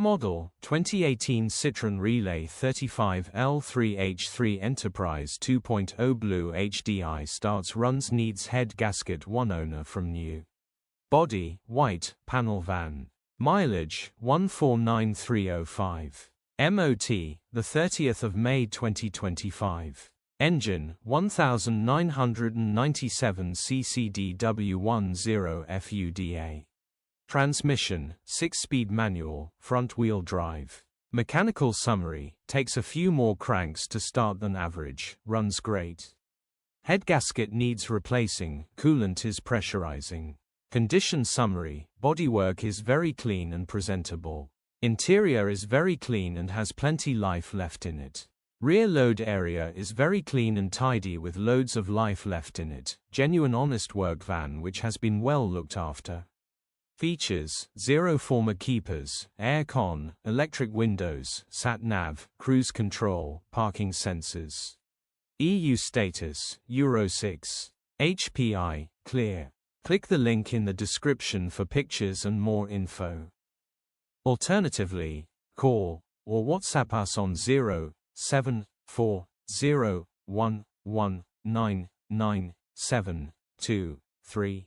model, 2018 Citroen Relay 35 L3h3 Enterprise 2.0 Bluehdi starts runs needs head gasket 1 owner from new. Body, white, panel van. Mileage, 149305. MOT, the 30th of May 2025. Engine, 1997 ccdw10 FUDA. Transmission, 6-speed manual, front-wheel drive. Mechanical summary, takes a few more cranks to start than average, runs great. Head gasket needs replacing, coolant is pressurizing. Condition summary, bodywork is very clean and presentable. Interior is very clean and has plenty life left in it. Rear load area is very clean and tidy with loads of life left in it. Genuine honest work van which has been well looked after. Features, 0 former keepers, air con, electric windows, sat-nav, cruise control, parking sensors. EU status, Euro 6. HPI, clear. Click the link in the description for pictures and more info. Alternatively, call or WhatsApp us on 07401199723.